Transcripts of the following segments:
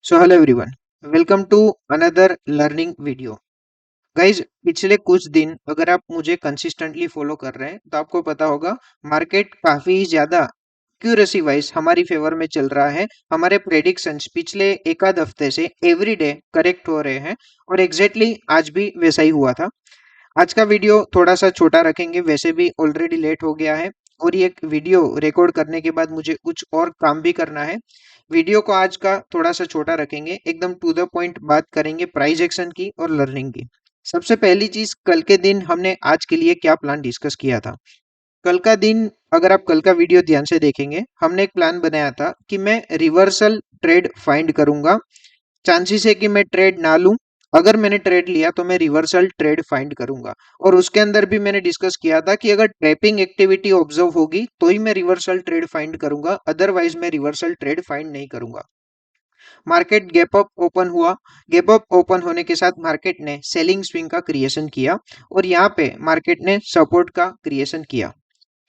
So hello everyone, welcome to another learning video. Guys, पिछले कुछ दिन अगर आप मुझे कंसिस्टेंटली फॉलो कर रहे हैं तो आपको पता होगा मार्केट काफी ज्यादा एक्यूरेसी वाइज हमारी फेवर में चल रहा है। हमारे प्रेडिक्शंस पिछले एक आध हफ्ते से एवरी डे करेक्ट हो रहे हैं और एग्जैक्टली आज भी वैसा ही हुआ था। आज का वीडियो थोड़ा सा छोटा रखेंगे, वैसे भी ऑलरेडी लेट हो गया है और ये वीडियो रिकॉर्ड करने के बाद मुझे कुछ और काम भी करना है। वीडियो को आज का थोड़ा सा छोटा रखेंगे, एकदम टू द पॉइंट बात करेंगे प्राइस एक्शन की और लर्निंग की। सबसे पहली चीज, कल के दिन हमने आज के लिए क्या प्लान डिस्कस किया था। कल का दिन, अगर आप कल का वीडियो ध्यान से देखेंगे, हमने एक प्लान बनाया था कि मैं रिवर्सल ट्रेड फाइंड करूंगा। चांसेस है कि मैं ट्रेड ना लूं। अगर मैंने ट्रेड लिया तो मैं रिवर्सल ट्रेड फाइंड करूंगा। और उसके अंदर भी मैंने डिस्कस किया था कि अगर ट्रैपिंग एक्टिविटी ऑब्जर्व होगी तो ही मैं रिवर्सल ट्रेड फाइंड करूंगा, अदरवाइज मैं रिवर्सल ट्रेड फाइंड नहीं करूंगा। मार्केट गैप अप ओपन हुआ। गैप अप ओपन होने के साथ मार्केट ने सेलिंग स्विंग का क्रिएशन किया और यहाँ पे मार्केट ने सपोर्ट का क्रिएशन किया।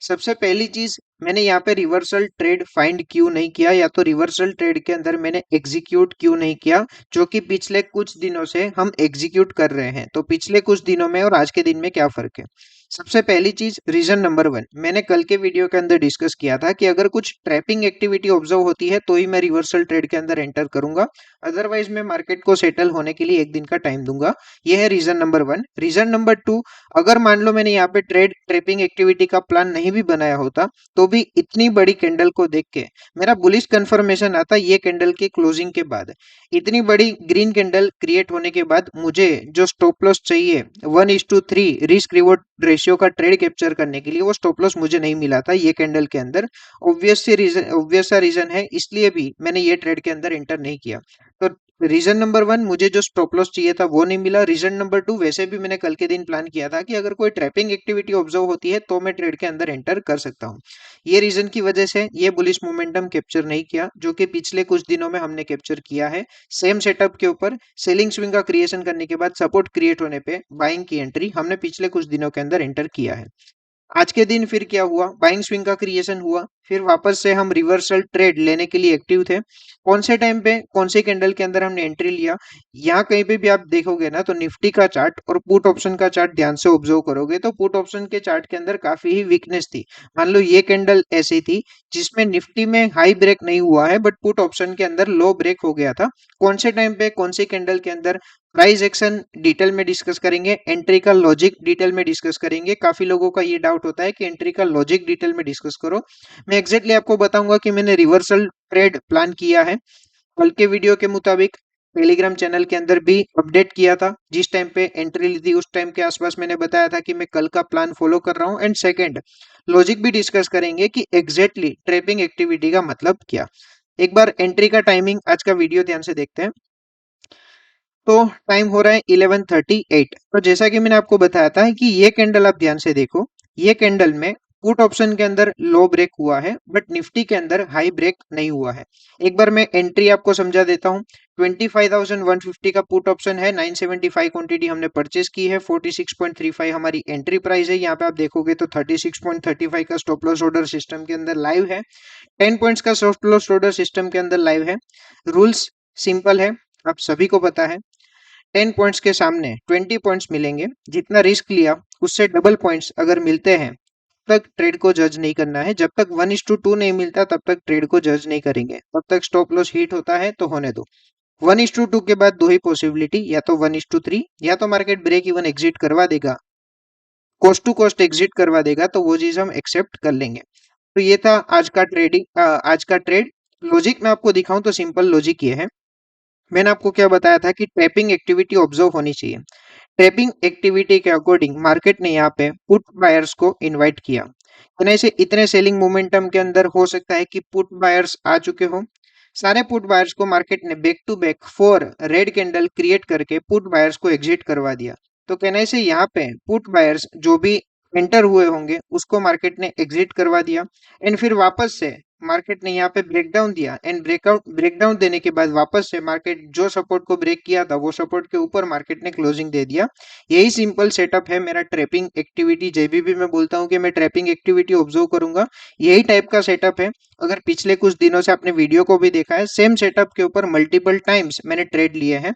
सबसे पहली चीज, मैंने यहाँ पे रिवर्सल ट्रेड फाइंड क्यों नहीं किया, या तो रिवर्सल ट्रेड के अंदर मैंने एग्जीक्यूट क्यों नहीं किया, जो कि पिछले कुछ दिनों से हम एग्जीक्यूट कर रहे हैं। तो पिछले कुछ दिनों में और आज के दिन में क्या फर्क है। सबसे पहली चीज, रीजन नंबर वन, मैंने कल के वीडियो के अंदर डिस्कस किया था कि अगर कुछ ट्रैपिंग एक्टिविटी ऑब्जर्व होती है तो ही मैं रिवर्सल ट्रेड के अंदर एंटर करूंगा, अदरवाइज मैं मार्केट को सेटल होने के लिए एक दिन का टाइम दूंगा। यह है reason number one. Reason number two, अगर मान लो मैंने यहाँ पे ट्रेड ट्रेपिंग एक्टिविटी का प्लान नहीं भी बनाया होता तो भी इतनी बड़ी कैंडल को देख के मेरा बुलिश कंफर्मेशन आता ये कैंडल के क्लोजिंग के बाद। इतनी बड़ी ग्रीन कैंडल क्रिएट होने के बाद मुझे जो स्टॉप लॉस चाहिए 1:3 रिस्क रिवॉर्ड रेशियो का ट्रेड कैप्चर करने के लिए, वो स्टॉप लॉस मुझे नहीं मिला था ये कैंडल के अंदर। ऑब्वियस सा रीजन है, इसलिए भी मैंने ये ट्रेड के अंदर एंटर नहीं किया। तो रीजन नंबर वन, मुझे जो स्टॉप लॉस चाहिए था वो नहीं मिला। रीजन नंबर टू, वैसे भी मैंने कल के दिन प्लान किया था कि अगर कोई ट्रैपिंग एक्टिविटी ऑब्जर्व होती है तो मैं ट्रेड के अंदर एंटर कर सकता हूँ। ये रीजन की वजह से ये बुलिश मोमेंटम कैप्चर नहीं किया, जो कि पिछले कुछ दिनों में हमने कैप्चर किया है। सेम सेटअप के ऊपर सेलिंग स्विंग का क्रिएशन करने के बाद सपोर्ट क्रिएट होने पे बाइंग की एंट्री हमने पिछले कुछ दिनों के अंदर एंटर किया है। आज के दिन फिर क्या हुआ, बाइंग स्विंग का क्रिएशन हुआ, फिर वापस से हम रिवर्सल ट्रेड लेने के लिए एक्टिव थे। कौन से टाइम पे कौन से कैंडल के अंदर हमने एंट्री लिया, यहाँ कहीं पे भी आप देखोगे ना तो निफ्टी का चार्ट और पुट ऑप्शन का चार्ट ध्यान से ऑब्जर्व करोगे तो पुट ऑप्शन के चार्ट के अंदर काफी ही वीकनेस थी। मान लो ये कैंडल ऐसी थी जिसमें निफ्टी में हाई ब्रेक नहीं हुआ है बट पुट ऑप्शन के अंदर लो ब्रेक हो गया था। कौन से टाइम पे कौन से कैंडल के अंदर, प्राइस एक्शन डिटेल में डिस्कस करेंगे, एंट्री का लॉजिक डिटेल में डिस्कस करेंगे। काफी लोगों का ये डाउट होता है कि एंट्री का लॉजिक डिटेल में डिस्कस करो। मैं एग्जैक्टली आपको बताऊंगा कि मैंने रिवर्सल ट्रेड प्लान किया है कल के वीडियो के मुताबिक। टेलीग्राम चैनल के अंदर भी अपडेट किया था, जिस टाइम पे एंट्री ली थी उस टाइम के आसपास मैंने बताया था कि मैं कल का प्लान फॉलो कर रहा हूँ। एंड सेकंड, लॉजिक भी डिस्कस करेंगे कि एग्जैक्टली ट्रेपिंग एक्टिविटी का मतलब क्या। एक बार एंट्री का टाइमिंग आज का वीडियो ध्यान से देखते हैं। तो टाइम हो रहा है 11:38। तो जैसा कि मैंने आपको बताया था कि ये कैंडल आप ध्यान से देखो, ये कैंडल में पुट ऑप्शन के अंदर लो ब्रेक हुआ है बट निफ्टी के अंदर हाई ब्रेक नहीं हुआ है। एक बार मैं एंट्री आपको समझा देता हूँ। 25,150 का पुट ऑप्शन है, 975 क्वांटिटी हमने परचेस की है, 46.35 हमारी एंट्री प्राइस है। यहाँ पे आप देखोगे तो 36.35 का स्टॉप लॉस ऑर्डर सिस्टम के अंदर लाइव है, 10 पॉइंट्स का स्टॉप लॉस ऑर्डर सिस्टम के अंदर लाइव है। रूल्स सिंपल है, आप सभी को पता है। 10 पॉइंट्स के सामने 20 पॉइंट्स मिलेंगे। जितना रिस्क लिया उससे डबल पॉइंट्स अगर मिलते हैं तब तक ट्रेड को जज नहीं करना है। जब तक 1:2 नहीं मिलता तब तक ट्रेड को जज नहीं करेंगे, तब तक स्टॉप लॉस हिट होता है तो होने दो। 1:2 के बाद दो ही पॉसिबिलिटी, या तो 1:3, या तो मार्केट ब्रेक इवन एग्जिट करवा देगा, कोस्ट टू कोस्ट एग्जिट करवा देगा, तो वो चीज हम एक्सेप्ट कर लेंगे। तो ये था आज का ट्रेडिंग, आज का ट्रेड। लॉजिक मैं आपको दिखाऊं तो सिंपल लॉजिक ये है। मैंने आपको क्या बताया था कि ट्रैपिंग एक्टिविटी ऑब्जर्व होनी चाहिए। ट्रैपिंग एक्टिविटी के अकॉर्डिंग मार्केट ने यहाँ पे पुट बायर्स को इनवाइट किया। यानी से इतने सेलिंग मोमेंटम के अंदर हो सकता है कि पुट बायर्स आ चुके हो। सारे पुट बायर्स को मार्केट ने back to back 4 red candle create करके पुट बायर्स को एग्जिट करवा दिया। तो कहने से यहाँ पे पुट बायर्स जो भी एंटर हुए होंगे उसको मार्केट ने एग्जिट करवा दिया। एंड फिर वापस से मार्केट ने यहाँ पे ब्रेकडाउन दिया एंड ब्रेकडाउन देने के बाद वापस से मार्केट जो सपोर्ट को ब्रेक किया था वो सपोर्ट के ऊपर मार्केट ने क्लोजिंग दे दिया। यही सिंपल सेटअप है मेरा ट्रैपिंग एक्टिविटी। जब भी मैं बोलता हूँ कि मैं ट्रैपिंग एक्टिविटी ऑब्जर्व करूंगा, यही टाइप का सेटअप है। अगर पिछले कुछ दिनों से आपने वीडियो को भी देखा है, सेम सेटअप के ऊपर मल्टीपल टाइम्स मैंने ट्रेड लिए हैं।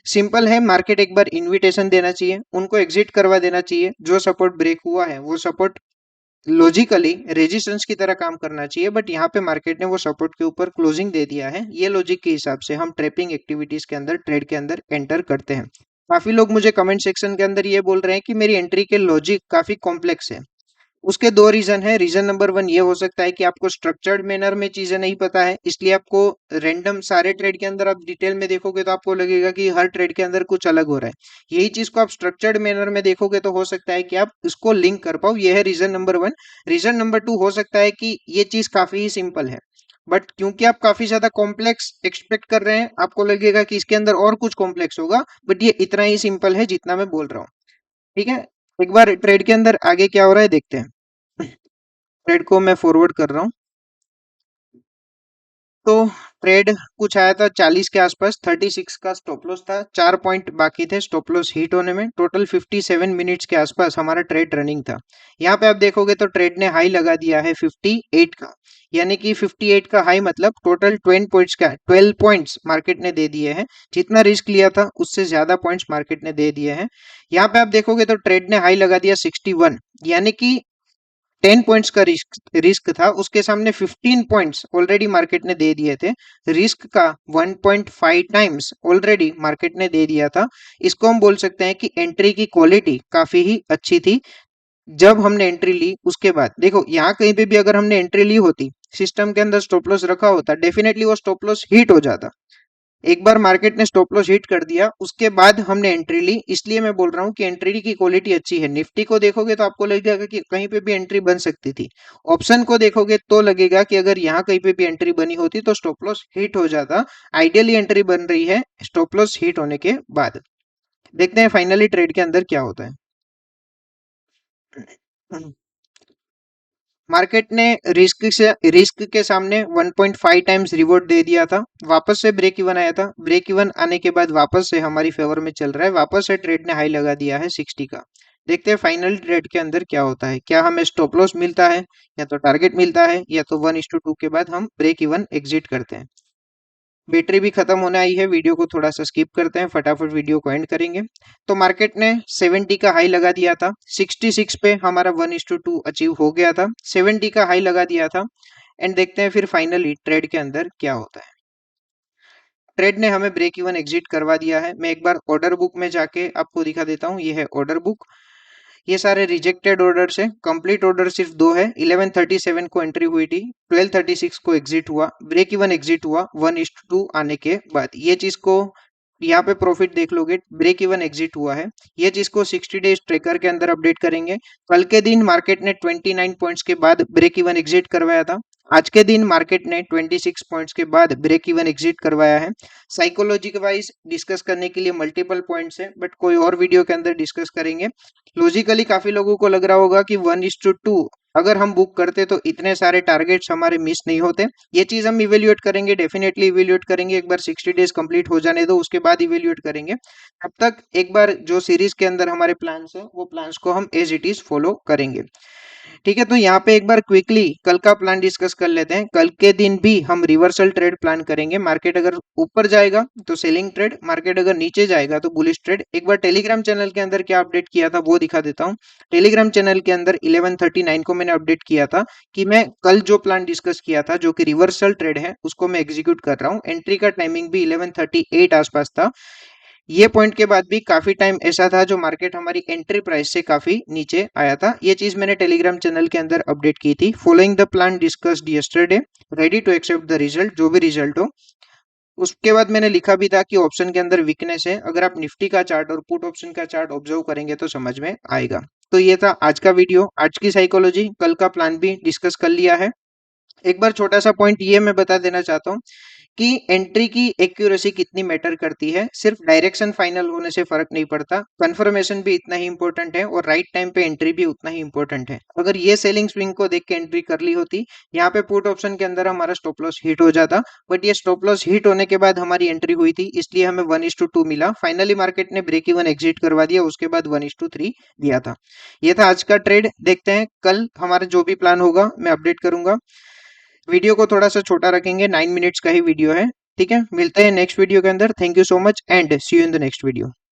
सिंपल है, मार्केट एक बार इन्विटेशन देना चाहिए, उनको एग्जिट करवा देना चाहिए। जो सपोर्ट ब्रेक हुआ है वो सपोर्ट लॉजिकली रेजिस्टेंस की तरह काम करना चाहिए, बट यहाँ पे मार्केट ने वो सपोर्ट के ऊपर क्लोजिंग दे दिया है। ये लॉजिक के हिसाब से हम ट्रेपिंग एक्टिविटीज के अंदर, ट्रेड के अंदर एंटर करते हैं। काफी लोग मुझे कमेंट सेक्शन के अंदर ये बोल रहे हैं कि मेरी एंट्री के लॉजिक काफी कॉम्प्लेक्स है। उसके दो रीजन है। रीजन नंबर वन ये हो सकता है कि आपको स्ट्रक्चर्ड मैनर में चीजें नहीं पता है, इसलिए आपको रैंडम सारे ट्रेड के अंदर आप डिटेल में देखोगे तो आपको लगेगा कि हर ट्रेड के अंदर कुछ अलग हो रहा है। यही चीज को आप स्ट्रक्चर्ड मैनर में देखोगे तो हो सकता है कि आप इसको लिंक कर पाओ। ये है reason number one. Reason number two हो सकता है कि ये चीज काफी ही सिंपल है, बट क्योंकि आप काफी ज्यादा कॉम्प्लेक्स एक्सपेक्ट कर रहे हैं, आपको लगेगा कि इसके अंदर और कुछ कॉम्प्लेक्स होगा, बट ये इतना ही सिंपल है जितना मैं बोल रहा हूँ। ठीक है, एक बार ट्रेड के अंदर आगे क्या हो रहा है देखते हैं। ट्रेड को मैं फॉरवर्ड कर रहा हूँ। तो ट्रेड कुछ आया था 40 के आसपास, 36 का स्टॉप लॉस था, 4 पॉइंट बाकी थे स्टॉप लॉस हिट होने में। टोटल 57 मिनट्स के आसपास हमारा ट्रेड रनिंग था। यहाँ पे आप देखोगे तो ट्रेड ने हाई लगा दिया है 58 का, यानी कि 58 का हाई मतलब टोटल 12 पॉइंट्स का 12 पॉइंट्स मार्केट ने दे दिए हैं। जितना रिस्क लिया था उससे ज्यादा पॉइंट्स मार्केट ने दे दिए हैं। यहाँ पे आप देखोगे तो ट्रेड ने हाई लगा दिया 61, यानी कि 10 पॉइंट्स का रिस्क रिस्क था, उसके सामने 15 पॉइंट्स ऑलरेडी मार्केट ने दे दिए थे। रिस्क का 1.5 टाइम्स ऑलरेडी मार्केट ने दे दिया था। इसको हम बोल सकते हैं कि एंट्री की क्वालिटी काफी ही अच्छी थी। जब हमने एंट्री ली उसके बाद देखो, यहाँ कहीं पे भी अगर हमने एंट्री ली होती, सिस्टम के अंदर स्टॉप लॉस रखा होता, डेफिनेटली वो स्टॉप लॉस हिट हो जाता। एक बार मार्केट ने स्टॉप लॉस हिट कर दिया, उसके बाद हमने एंट्री ली, इसलिए मैं बोल रहा हूँ कि एंट्री की क्वालिटी अच्छी है। निफ्टी को देखोगे तो आपको लगेगा कि कहीं पे भी एंट्री बन सकती थी। ऑप्शन को देखोगे तो लगेगा कि अगर यहाँ कहीं पे भी एंट्री बनी होती तो स्टॉप लॉस हिट हो जाता। आइडियली एंट्री बन रही है स्टॉप लॉस हिट होने के बाद। देखते हैं फाइनली ट्रेड के अंदर क्या होता है। मार्केट ने रिस्क के सामने 1.5 टाइम्स रिवॉर्ड दे दिया था। वापस से ब्रेक इवन आया था, ब्रेक इवन आने के बाद वापस से हमारी फेवर में चल रहा है। वापस से ट्रेड ने हाई लगा दिया है 60 का। देखते हैं फाइनल ट्रेड के अंदर क्या होता है। क्या हमें स्टॉप लॉस मिलता है, या तो टारगेट मिलता है, या तो 1:2 के बाद हम ब्रेक इवन एग्जिट करते हैं। बैटरी भी खत्म होने आई है, वीडियो को थोड़ा सा स्किप करते हैं, फटाफट वीडियो को एंड करेंगे। तो मार्केट ने 70 का हाई लगा दिया था, 66 पे हमारा 1:2 अचीव हो गया था, 70 का हाई लगा दिया था। एंड देखते हैं फिर फाइनली ट्रेड के अंदर क्या होता है। ट्रेड ने हमें ब्रेक इवन एग्जिट करवा दिया है। मैं एक बार ऑर्डर बुक में जाके आपको दिखा देता हूँ। ये है ऑर्डर बुक। ये सारे रिजेक्टेड ऑर्डर्स है, कंप्लीट ऑर्डर सिर्फ दो है। 11:37 को एंट्री हुई थी, 12:36 को एग्जिट हुआ, ब्रेक इवन एग्जिट हुआ 1:2 आने के बाद। ये चीज को यहाँ पे प्रॉफिट देख लोगे, ब्रेक इवन एग्जिट हुआ है। ये चीज को 60 डेज ट्रेकर के अंदर अपडेट करेंगे। कल के दिन मार्केट ने 29 पॉइंट्स के बाद ब्रेक इवन एग्जिट करवाया था। आज के दिन मार्केट ने 26 पॉइंट्स के बाद ब्रेक इवन एग्जिट करवाया है। साइकोलॉजी वाइज डिस्कस करने के लिए मल्टीपल पॉइंट्स है, बट कोई और वीडियो के अंदर डिस्कस करेंगे। लॉजिकली काफी लोगों को लग रहा होगा कि 1:2 अगर हम बुक करते तो इतने सारे टारगेट्स हमारे मिस नहीं होते। ये चीज हम इवेल्युएट करेंगे, डेफिनेटली इवेल्युएट करेंगे। एक बार 60 डेज कंप्लीट हो जाने दो, उसके बाद इवेल्युएट करेंगे। तब तक एक बार जो सीरीज के अंदर हमारे प्लान्स है वो प्लान्स को हम एज इट इज फॉलो करेंगे। ठीक है, तो यहाँ पे एक बार क्विकली कल का प्लान डिस्कस कर लेते हैं। कल के दिन भी हम रिवर्सल ट्रेड प्लान करेंगे। मार्केट अगर ऊपर जाएगा तो सेलिंग ट्रेड, मार्केट अगर नीचे जाएगा तो बुलिश ट्रेड। एक बार टेलीग्राम चैनल के अंदर क्या अपडेट किया था वो दिखा देता हूँ। टेलीग्राम चैनल के अंदर 11:39 को मैंने अपडेट किया था कि मैं कल जो प्लान डिस्कस किया था जो कि रिवर्सल ट्रेड है उसको मैं एग्जीक्यूट कर रहा हूँ। एंट्री का टाइमिंग भी 11:38 आसपास था। ये पॉइंट के बाद भी काफी टाइम ऐसा था जो मार्केट हमारी एंट्री प्राइस से काफी नीचे आया था। ये चीज मैंने टेलीग्राम चैनल के अंदर अपडेट की थी। Following the plan discussed yesterday, ready to accept the result, जो भी रिजल्ट हो। उसके बाद मैंने लिखा भी था कि ऑप्शन के अंदर वीकनेस है। अगर आप निफ्टी का चार्ट और पुट ऑप्शन का चार्ट ऑब्जर्व करेंगे तो समझ में आएगा। तो ये था आज का वीडियो, आज की साइकोलॉजी। कल का प्लान भी डिस्कस कर लिया है। एक बार छोटा सा पॉइंट ये मैं बता देना चाहता हूँ कि एंट्री की एक्यूरेसी कितनी मैटर करती है। सिर्फ डायरेक्शन फाइनल होने से फर्क नहीं पड़ता, कंफर्मेशन भी इतना ही इंपॉर्टेंट है और राइट टाइम पे एंट्री भी उतना ही इंपॉर्टेंट है। अगर ये सेलिंग स्विंग को देख के एंट्री कर ली होती, यहाँ पे पुट ऑप्शन के अंदर हमारा स्टॉप लॉस हिट हो जाता, बट ये स्टॉप लॉस हिट होने के बाद हमारी एंट्री हुई थी, इसलिए हमें 1:2 मिला। फाइनली मार्केट ने ब्रेक इवन एग्जिट करवा दिया, उसके बाद 1:3 दिया था। ये था आज का ट्रेड। देखते हैं कल हमारा जो भी प्लान होगा मैं अपडेट करूंगा। वीडियो को थोड़ा सा छोटा रखेंगे, 9 मिनट्स का ही वीडियो है। ठीक है, मिलते हैं नेक्स्ट वीडियो के अंदर। Thank you so much and see you in the next video.